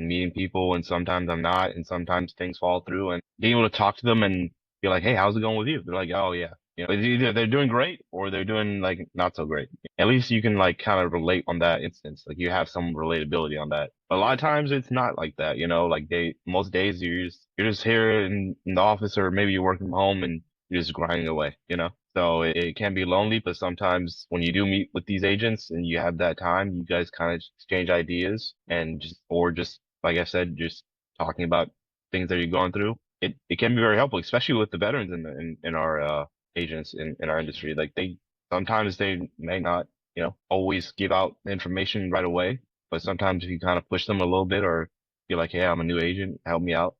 meeting people and sometimes I'm not and sometimes things fall through and being able to talk to them and be like, "Hey, how's it going with you?" They're like, "Oh yeah." It's either they're doing great or they're doing like not so great. At least you can like kind of relate on that instance. Like you have some relatability on that. But a lot of times it's not like that, like most days you're just here in the office or maybe you're working from home and you're just grinding away. So it can be lonely, but sometimes when you do meet with these agents and you have that time, you guys kind of exchange ideas and just like I said, just talking about things that you're going through. It can be very helpful, especially with the veterans in our agents in our industry. Like sometimes they may not, always give out the information right away, but sometimes if you kind of push them a little bit or be like, "Hey, I'm a new agent, help me out,"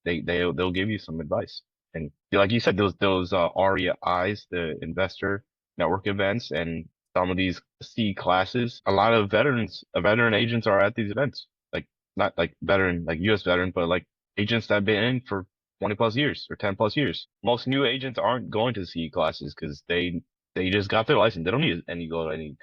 they'll give you some advice. And like you said, those REIs, the investor network events, and some of these C classes, a lot of veteran agents are at these events. Like not like veteran, like U.S. veteran, but like agents that have been in for 20 plus years or 10 plus years. Most new agents aren't going to CE classes because they just got their license. They don't need any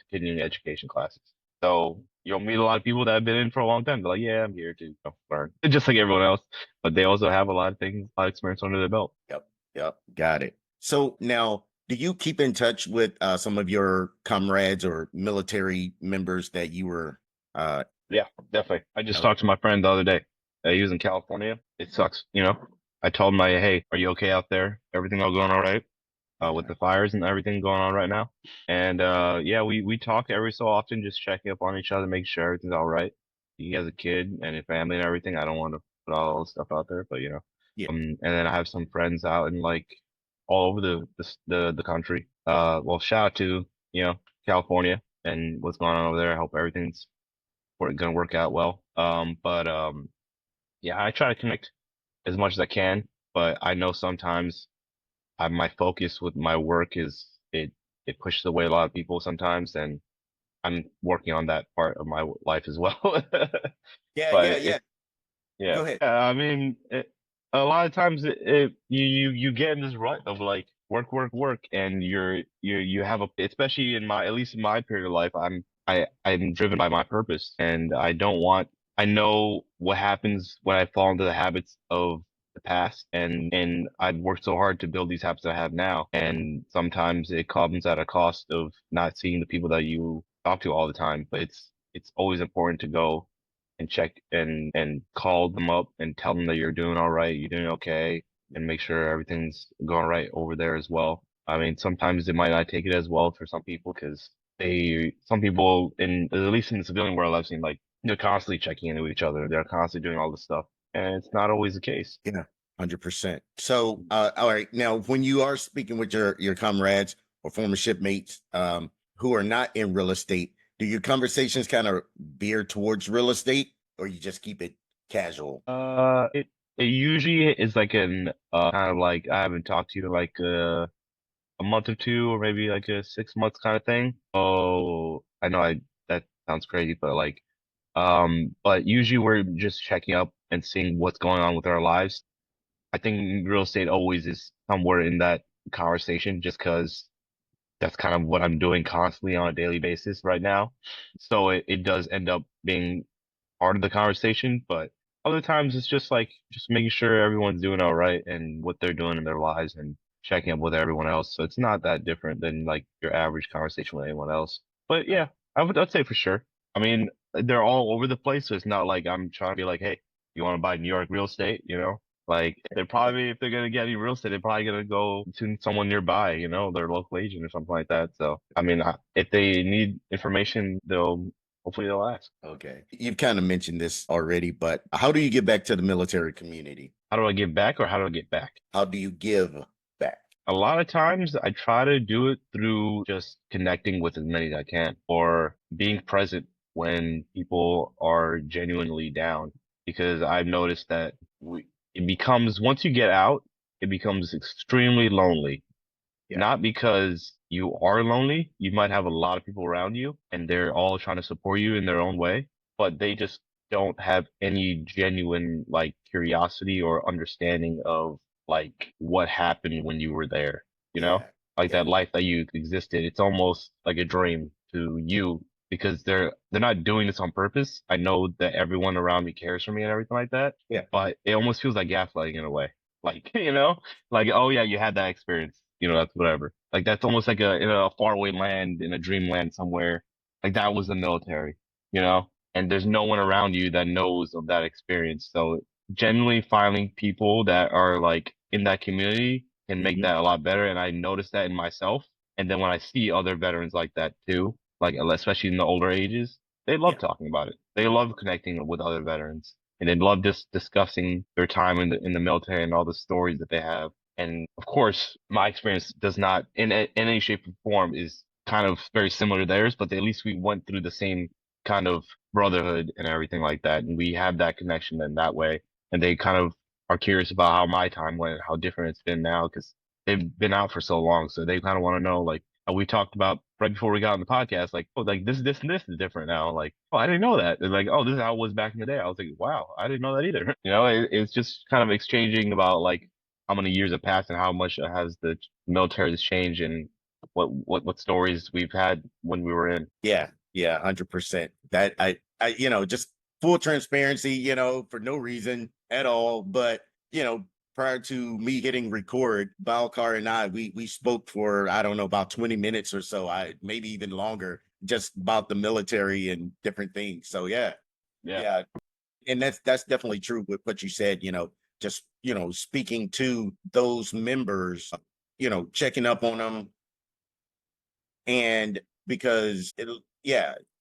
continuing education classes. So you'll meet a lot of people that have been in for a long time. They're like, yeah, I'm here to learn, just like everyone else. But they also have a lot of things, a lot of experience under their belt. Yep. Yep. Got it. So now, do you keep in touch with some of your comrades or military members that you were? Yeah, definitely. I just Oh, talked to my friend the other day. He was in California. It sucks, I told him, hey, are you okay out there? Everything all going all right? With okay. the fires and everything going on right now. And yeah, we talk every so often, just checking up on each other, make sure everything's all right. He has a kid and a family and everything. I don't want to put all this stuff out there, but Yeah. and then I have some friends out in like all over the country. Well, shout out to California and what's going on over there. I hope everything's gonna work out well. But yeah, I try to connect as much as I can, but I know sometimes my focus with my work is it pushes away a lot of people sometimes, and I'm working on that part of my life as well. Yeah. But Yeah. Yeah. yeah, Go ahead. I mean, a lot of times you get in this rut of like work, work, work, and you have especially in at least in my period of life, I'm driven by my purpose, and I know what happens when I fall into the habits of the past, and I've worked so hard to build these habits that I have now, and sometimes it comes at a cost of not seeing the people that you talk to all the time, but it's always important to go and check and call them up and tell them that you're doing all right, you're doing okay, and make sure everything's going right over there as well. I mean, sometimes they might not take it as well for some people because some people at least in the civilian world, I've seen like they're constantly checking into each other. They're constantly doing all this stuff, and it's not always the case. Yeah. 100%. So, all right. Now, when you are speaking with your comrades or former shipmates who are not in real estate, do your conversations kind of veer towards real estate, or you just keep it casual? It usually is like an kind of like I haven't talked to you in like a month or two, or maybe like a 6 months kind of thing. Oh, I know that sounds crazy, but like, but usually we're just checking up and seeing what's going on with our lives. I think real estate always is somewhere in that conversation, just because that's kind of what I'm doing constantly on a daily basis right now. So it does end up being part of the conversation, but other times it's just like just making sure everyone's doing all right and what they're doing in their lives and checking up with everyone else. So it's not that different than like your average conversation with anyone else. But yeah, I'd say for sure. I mean, they're all over the place, so it's not like I'm trying to be like, hey, you want to buy New York real estate, Like they're probably if they're gonna get any real estate, they're probably gonna go to someone nearby, their local agent or something like that. So I mean, if they need information, hopefully they'll ask. Okay. You've kind of mentioned this already, but how do you get back to the military community? How do I give back or how do I get back? How do you give back? A lot of times I try to do it through just connecting with as many as I can or being present when people are genuinely down because I've noticed that it becomes, once you get out, it becomes extremely lonely. Yeah. Not because you are lonely, you might have a lot of people around you and they're all trying to support you in their own way, but they just don't have any genuine like curiosity or understanding of like what happened when you were there, you know? Yeah. Like Yeah. that life that you existed. It's almost like a dream to you because they're not doing this on purpose. I know that everyone around me cares for me and everything like that, Yeah. but it almost feels like gaslighting in a way. Like, like, oh yeah, you had that experience, that's whatever. Like that's almost like in a faraway land, in a dreamland somewhere. Like that was the military, and there's no one around you that knows of that experience. So generally finding people that are like in that community can make Mhm. that a lot better. And I noticed that in myself. And then when I see other veterans like that too, like especially in the older ages, they love Yeah. talking about it. They love connecting with other veterans and they love just discussing their time in the military and all the stories that they have. And of course, my experience does not, in any shape or form, is kind of very similar to theirs, but at least we went through the same kind of brotherhood and everything like that. And we have that connection in that way. And they kind of are curious about how my time went, how different it's been now, because they've been out for so long. So they kind of want to know, like, we talked about right before we got on the podcast, like, oh, like this, and this is different now. Like, oh, I didn't know that. And like, oh, this is how it was back in the day. I was like, wow, I didn't know that either. It's just kind of exchanging about like how many years have passed and how much has the military has changed and what stories we've had when we were in. Yeah. Yeah, 100%. That just full transparency, for no reason at all. But, prior to me hitting record, Balkar and I, we spoke for, I don't know, about 20 minutes or so, maybe even longer, just about the military and different things. So yeah. Yeah. And that's definitely true with what you said, just, speaking to those members, checking up on them. And because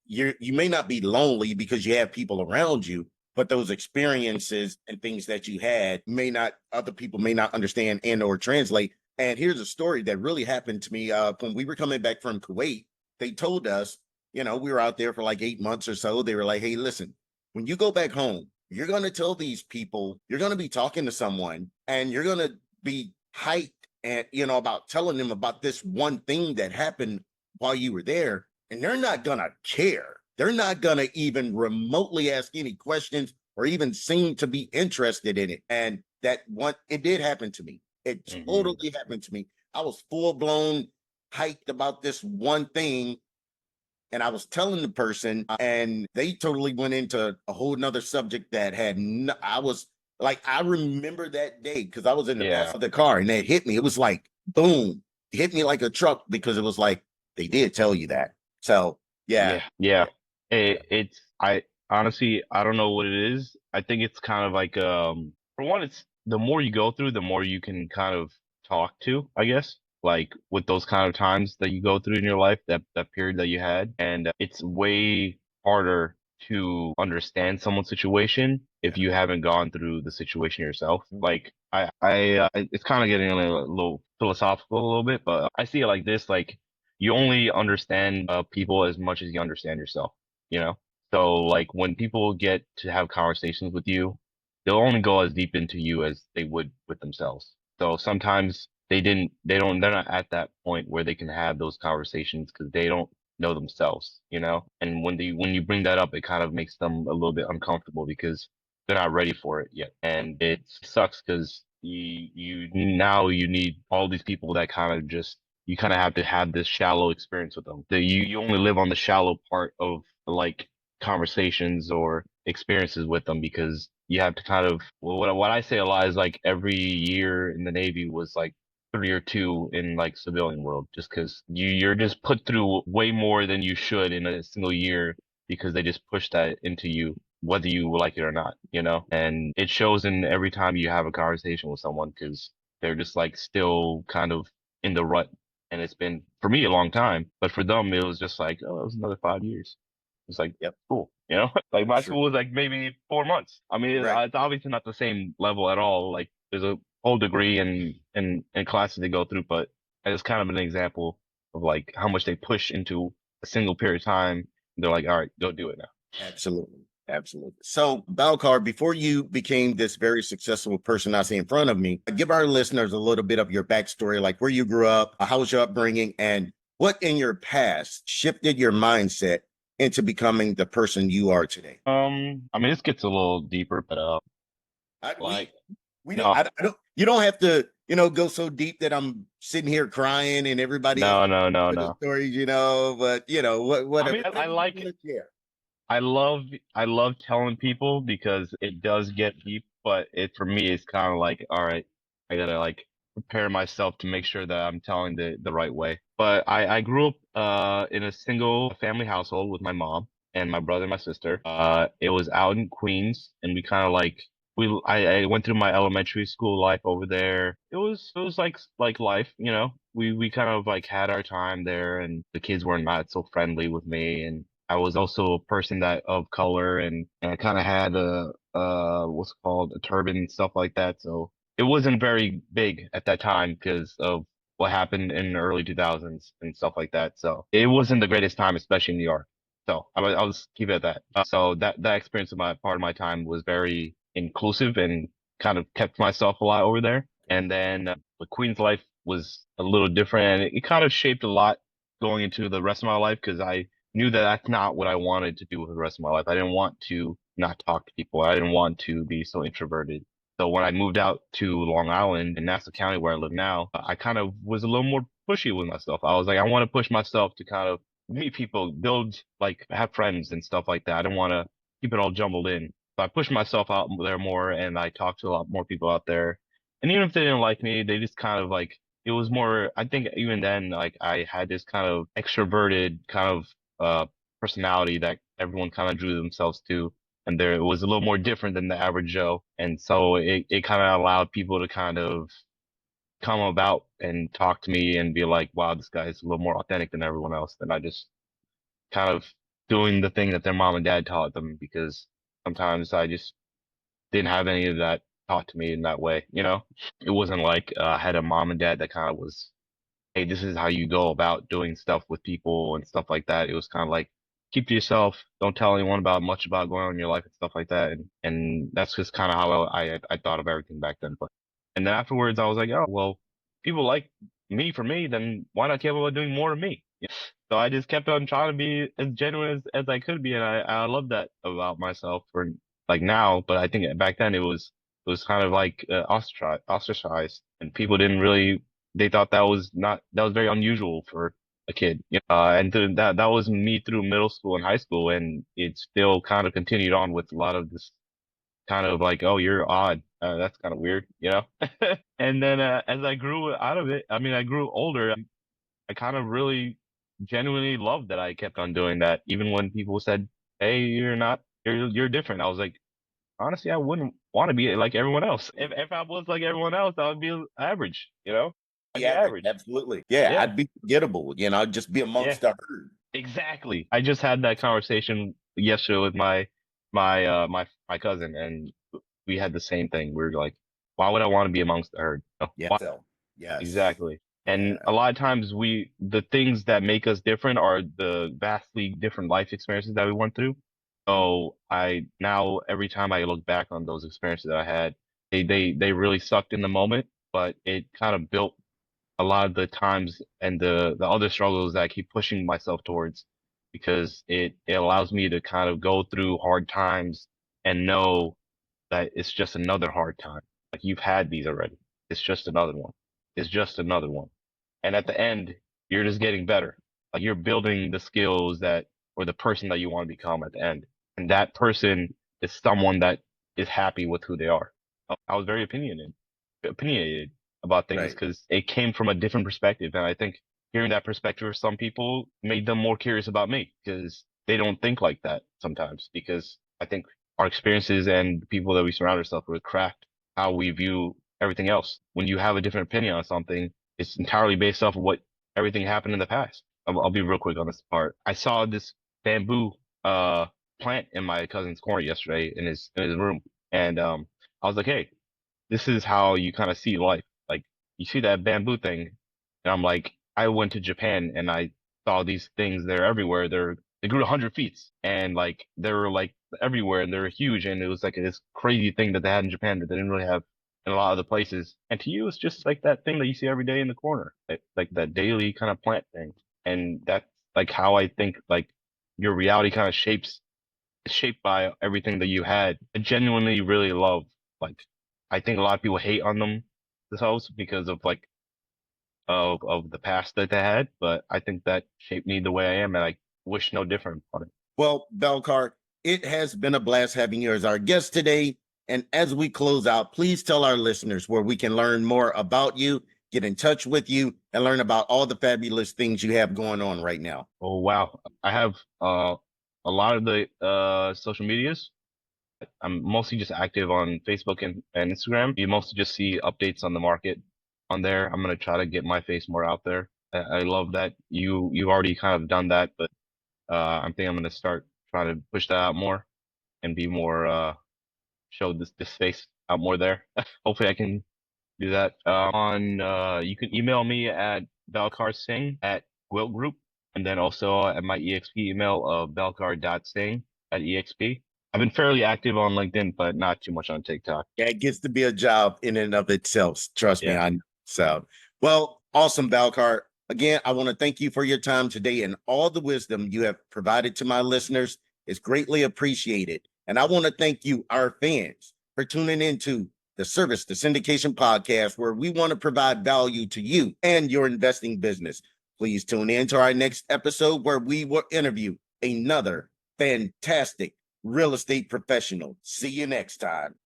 you may not be lonely because you have people around you, but those experiences and things that you had other people may not understand and or translate. And here's a story that really happened to me when we were coming back from Kuwait. They told us, we were out there for like 8 months or so. They were like, hey, listen, when you go back home, you're going to tell these people, you're going to be talking to someone and you're going to be hyped and, about telling them about this one thing that happened while you were there, and they're not going to care. They're not going to even remotely ask any questions or even seem to be interested in it. And it did happen to me. It totally happened to me. I was full blown hyped about this one thing. And I was telling the person, and they totally went into a whole nother subject that I was like, I remember that day because I was in the back of the car and it hit me. It was like, boom, it hit me like a truck because it was like, they did tell you that. So yeah. I honestly, I don't know what it is. I think it's kind of like, for one, it's the more you go through, the more you can kind of talk to, I guess, like with those kind of times that you go through in your life, that period that you had. And it's way harder to understand someone's situation if you haven't gone through the situation yourself. Like it's kind of getting a little philosophical a little bit, but I see it like this, like you only understand people as much as you understand yourself, you know? So like when people get to have conversations with you, they'll only go as deep into you as they would with themselves. So sometimes they're not at that point where they can have those conversations because they don't know themselves, you know? And when you bring that up, it kind of makes them a little bit uncomfortable because they're not ready for it yet. And it sucks because you now you need all these people that kind of just you kind of have to have this shallow experience with them. You only live on the shallow part of like conversations or experiences with them because you have to kind of what I say a lot is like every year in the Navy was like 3 or 2 in like civilian world just because you're just put through way more than you should in a single year because they just push that into you whether you like it or not, you know? And it shows in every time you have a conversation with someone because they're just like still kind of in the rut. And it's been for me a long time, but for them it was just like, oh, it was another 5 years. It's like, yep, cool. You know, like my school was like maybe 4 months. I mean, it's obviously not the same level at all. Like there's a whole degree and classes they go through, but it's kind of an example of like how much they push into a single period of time. They're like, all right, go do it now. Absolutely. Absolutely. So, Balkar, before you became this very successful person I see in front of me, give our listeners a little bit of your backstory, like where you grew up, how was your upbringing, and what in your past shifted your mindset into becoming the person you are today. I mean, this gets a little deeper, but we don't. I don't. You don't have to, go so deep that I'm sitting here crying and everybody. No. Stories, but what I mean, I like it. Yeah. I love telling people because it does get deep, but for me, it's kind of like, all right, I gotta like prepare myself to make sure that I'm telling the right way. But I grew up in a single family household with my mom and my brother and my sister. It was out in Queens, and we kind of like I went through my elementary school life over there. It was like life, you know. We kind of like had our time there, and the kids were not so friendly with me, and I was also a person that of color, and I kind of had what's it called, a turban and stuff like that. So it wasn't very big at that time because of what happened in the early 2000s and stuff like that. So it wasn't the greatest time, especially in New York. So I'll just keep it at that. So that experience of my part of my time was very inclusive and kind of kept myself a lot over there. And then the Queen's life was a little different, and it kind of shaped a lot going into the rest of my life because I knew that that's not what I wanted to do with the rest of my life. I didn't want to not talk to people. I didn't want to be so introverted. So when I moved out to Long Island in Nassau County where I live now, I kind of was a little more pushy with myself. I was like, I want to push myself to kind of meet people, build, like, have friends and stuff like that. I don't want to keep it all jumbled in. So I push myself out there more, and I talk to a lot more people out there. And even if they didn't like me, they just kind of like, it was more, I think even then, like, I had this kind of extroverted kind of personality that everyone kind of drew themselves to. And there, it was a little more different than the average Joe. And so it kind of allowed people to kind of come about and talk to me and be like, wow, this guy's a little more authentic than everyone else. Than I just kind of doing the thing that their mom and dad taught them, because sometimes I just didn't have any of that taught to me in that way, you know? It wasn't like I had a mom and dad that kind of was, hey, this is how you go about doing stuff with people and stuff like that. It was kind of like, keep to yourself, don't tell anyone about much about going on in your life and stuff like that. And that's just kind of how I thought of everything back then. But and then afterwards, I was like, oh, well, people like me for me, then why not keep on doing more of me? So I just kept on trying to be as genuine as I could be, and I love that about myself for like now. But I think back then it was kind of like ostracized, and people didn't really, they thought that was not, that was very unusual for a kid. And that was me through middle school and high school, and it still kind of continued on with a lot of this kind of like, oh, you're odd. That's kind of weird, you know? And then as I grew out of it, I mean, I grew older. I kind of really genuinely loved that I kept on doing that, even when people said, "Hey, you're not, you're different." I was like, honestly, I wouldn't want to be like everyone else. If I was like everyone else, I would be average, you know? I'd The be average, average. absolutely. Yeah, Yeah, I'd be forgettable, I'd just be yeah, amongst the herd. exactly. I just had that conversation yesterday with my cousin, and we had the same thing. We were like, why would I want to be amongst the herd? Yeah. Why? So, yes. Exactly. And Yeah. a lot of times the things that make us different are the vastly different life experiences that we went through. So I now every time I look back on those experiences that I had, they really sucked in the moment, but it kind of built a lot of the times and the other struggles that I keep pushing myself towards, because it allows me to kind of go through hard times and know that it's just another hard time. Like, you've had these already. It's just another one. It's just another one. And at the end, you're just getting better. Like, you're building the skills that, or the person that you want to become at the end. And that person is someone that is happy with who they are. I was very opinionated about things Right. because it came from a different perspective. And I think hearing that perspective of some people made them more curious about me, because they don't think like that sometimes. Because I think our experiences and the people that we surround ourselves with craft how we view everything else. When you have a different opinion on something, it's entirely based off of what everything happened in the past. I'll be real quick on this part. I saw this bamboo uh plant in my cousin's corner yesterday in his room, and I was like, hey, this is how you kind of see life. Like, you see that bamboo thing, and I'm like, I went to Japan and I saw these things. They're everywhere. They grew 100 feet, and like they were like everywhere, and they were huge. And it was like this crazy thing that they had in Japan that they didn't really have in a lot of the places. And to you, it's just like that thing that you see every day in the corner, like that daily kind of plant thing. And that's like how I think like your reality kind of is shaped by everything that you had. I genuinely really love, like, I think a lot of people hate on themselves because of like of the past that they had, but I think that shaped me the way I am, and I wish no different on it. Well, Balkar, it has been a blast having you as our guest today. And as we close out, please tell our listeners where we can learn more about you, get in touch with you, and learn about all the fabulous things you have going on right now. Oh wow, I have a lot of the social medias. I'm mostly just active on Facebook and Instagram. You mostly just see updates on the market on there. I'm gonna try to get my face more out there. I love that you've already kind of done that, but I think I'm gonna start trying to push that out more and be more show this face out more there. Hopefully I can do that. On You can email me at Balkar Singh at Quilt Group, and then also at my EXP email of balkar.singh at EXP. I've been fairly active on LinkedIn, but not too much on TikTok. Yeah, it gets to be a job in and of itself. Trust me, Yeah. I know. So, well, awesome, Balkar. Again, I want to thank you for your time today and all the wisdom you have provided to my listeners. It's greatly appreciated. And I want to thank you, our fans, for tuning into the Syndication Podcast, where we want to provide value to you and your investing business. Please tune in to our next episode where we will interview another fantastic real estate professional. See you next time.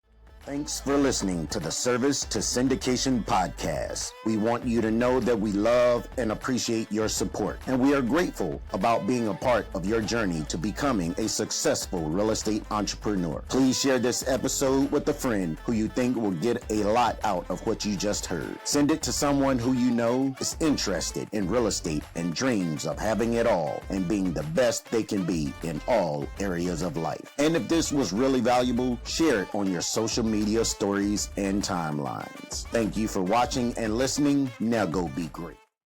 Thanks for listening to the Service to Syndication Podcast. We want you to know that we love and appreciate your support, and we are grateful about being a part of your journey to becoming a successful real estate entrepreneur. Please share this episode with a friend who you think will get a lot out of what you just heard. Send it to someone who you know is interested in real estate and dreams of having it all and being the best they can be in all areas of life. And if this was really valuable, share it on your social media stories and timelines. Thank you for watching and listening. Now go be great.